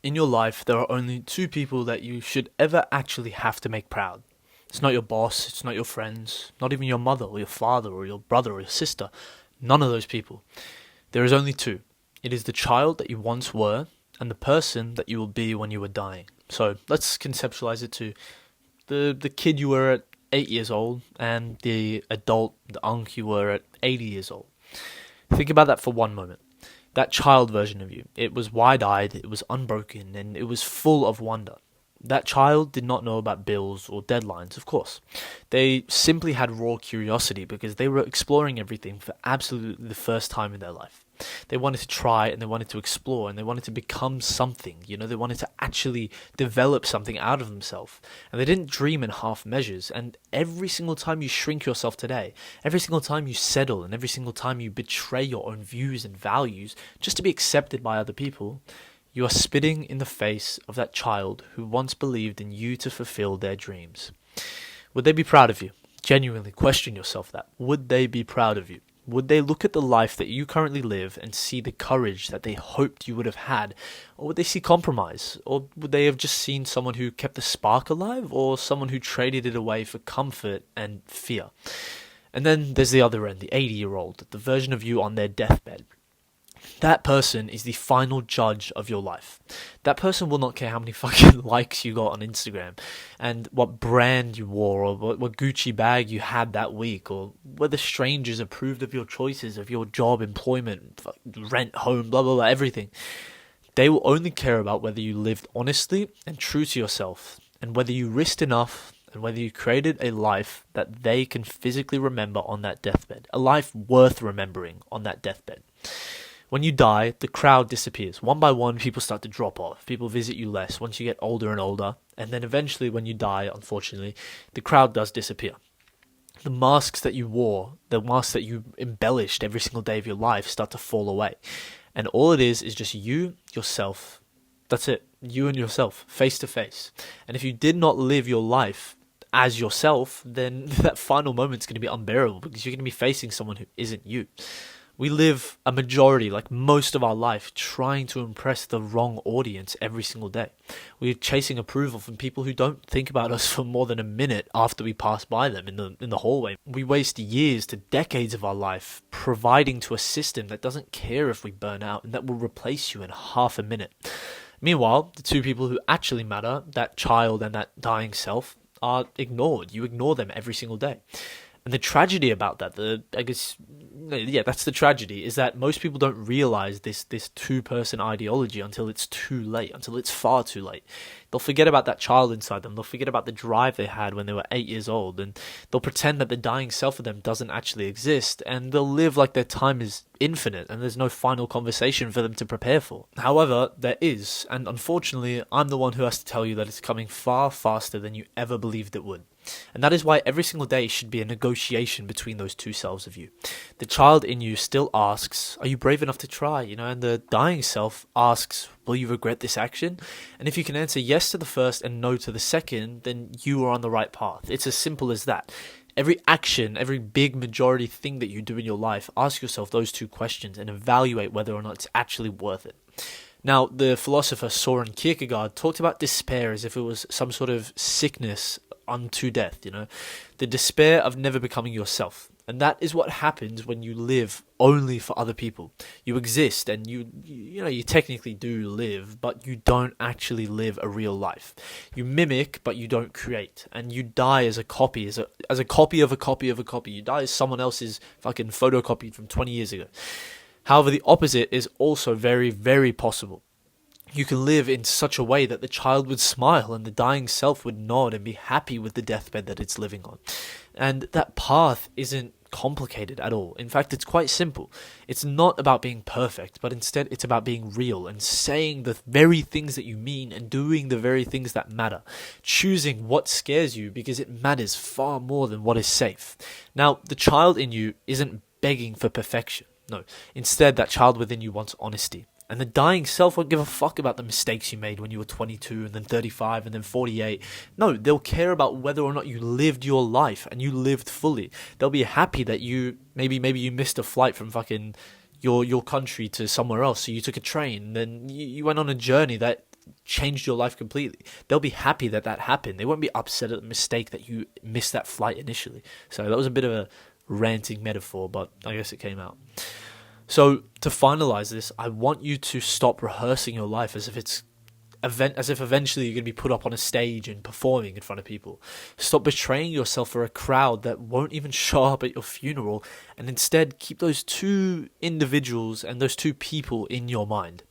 In your life, there are only two people that you should ever actually have to make proud. It's not your boss, it's not your friends, not even your mother or your father or your brother or your sister. None of those people. There is only two. It is the child that you once were and the person that you will be when you are dying. So let's conceptualize it to the kid you were at 8 years old and the adult, the unk you were at 80 years old. Think about that for one moment. That child version of you, it was wide-eyed, it was unbroken, and it was full of wonder. That child did not know about bills or deadlines, of course. They simply had raw curiosity because they were exploring everything for absolutely the first time in their life. They wanted to try and they wanted to explore and they wanted to become something. They wanted to actually develop something out of themselves. And they didn't dream in half measures. And every single time you shrink yourself today, every single time you settle and every single time you betray your own views and values just to be accepted by other people, you are spitting in the face of that child who once believed in you to fulfill their dreams. Would they be proud of you? Genuinely question yourself that. Would they be proud of you? Would they look at the life that you currently live and see the courage that they hoped you would have had? Or would they see compromise? Or would they have just seen someone who kept the spark alive? Or someone who traded it away for comfort and fear? And then there's the other end, the 80-year-old, the version of you on their deathbed. That person is the final judge of your life. That person will not care how many fucking likes you got on Instagram and what brand you wore or what Gucci bag you had that week or whether strangers approved of your choices, of your job, employment, rent, home, blah, blah, blah, everything. They will only care about whether you lived honestly and true to yourself and whether you risked enough and whether you created a life that they can physically remember on that deathbed, a life worth remembering on that deathbed. When you die, the crowd disappears. One by one, people start to drop off. People visit you less once you get older and older. And then eventually, when you die, unfortunately, the crowd does disappear. The masks that you wore, the masks that you embellished every single day of your life start to fall away. And all it is just you, yourself. That's it. You and yourself, face to face. And if you did not live your life as yourself, then that final moment's going to be unbearable because you're going to be facing someone who isn't you. We live a majority, like most of our life, trying to impress the wrong audience every single day. We're chasing approval from people who don't think about us for more than a minute after we pass by them in the hallway. We waste years to decades of our life providing to a system that doesn't care if we burn out and that will replace you in half a minute. Meanwhile, the two people who actually matter, that child and that dying self, are ignored. You ignore them every single day. And the tragedy about that, that's the tragedy, is that most people don't realize this two-person ideology until it's too late, until it's far too late. They'll forget about that child inside them. They'll forget about the drive they had when they were 8 years old, and they'll pretend that the dying self of them doesn't actually exist, and they'll live like their time is infinite, and there's no final conversation for them to prepare for. However, there is, and unfortunately, I'm the one who has to tell you that it's coming far faster than you ever believed it would. And that is why every single day should be a negotiation between those two selves of you. The child in you still asks, are you brave enough to try? And the dying self asks, will you regret this action? And if you can answer yes to the first and no to the second, then you are on the right path. It's as simple as that. Every action, every big majority thing that you do in your life, ask yourself those two questions and evaluate whether or not it's actually worth it. Now, the philosopher Soren Kierkegaard talked about despair as if it was some sort of sickness unto death, the despair of never becoming yourself. And that is what happens when you live only for other people. You exist and you technically do live, but you don't actually live a real life. You mimic, but you don't create. And you die as a copy, as a copy of a copy of a copy. You die as someone else's fucking photocopied from 20 years ago. However, the opposite is also very, very possible. You can live in such a way that the child would smile and the dying self would nod and be happy with the deathbed that it's living on. And that path isn't complicated at all. In fact, it's quite simple. It's not about being perfect, but instead it's about being real and saying the very things that you mean and doing the very things that matter. Choosing what scares you because it matters far more than what is safe. Now, the child in you isn't begging for perfection. No, instead that child within you wants honesty. And the dying self won't give a fuck about the mistakes you made when you were 22 and then 35 and then 48. No, they'll care about whether or not you lived your life and you lived fully. They'll be happy that you, maybe you missed a flight from fucking your country to somewhere else. So you took a train, then you went on a journey that changed your life completely. They'll be happy that that happened. They won't be upset at the mistake that you missed that flight initially. So that was a bit of a ranting metaphor, but I guess it came out. So to finalize this, I want you to stop rehearsing your life as if eventually you're going to be put up on a stage and performing in front of people. Stop betraying yourself for a crowd that won't even show up at your funeral, and instead keep those two individuals and those two people in your mind.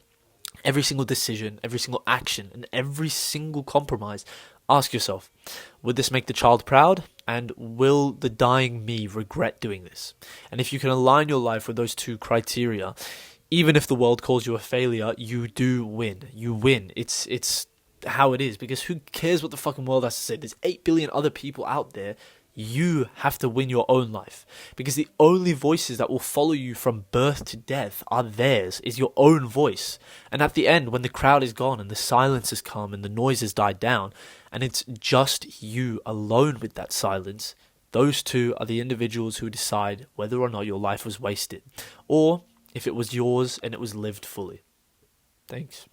Every single decision, every single action, and every single compromise, ask yourself, would this make the child proud? And will the dying me regret doing this? And if you can align your life with those two criteria, even if the world calls you a failure, you do win. You win. It's how it is, because who cares what the fucking world has to say? There's 8 billion other people out there. You have to win your own life, because the only voices that will follow you from birth to death are theirs, is your own voice. And at the end, when the crowd is gone and the silence has come and the noise has died down, and it's just you alone with that silence, those two are the individuals who decide whether or not your life was wasted, or if it was yours and it was lived fully. Thanks.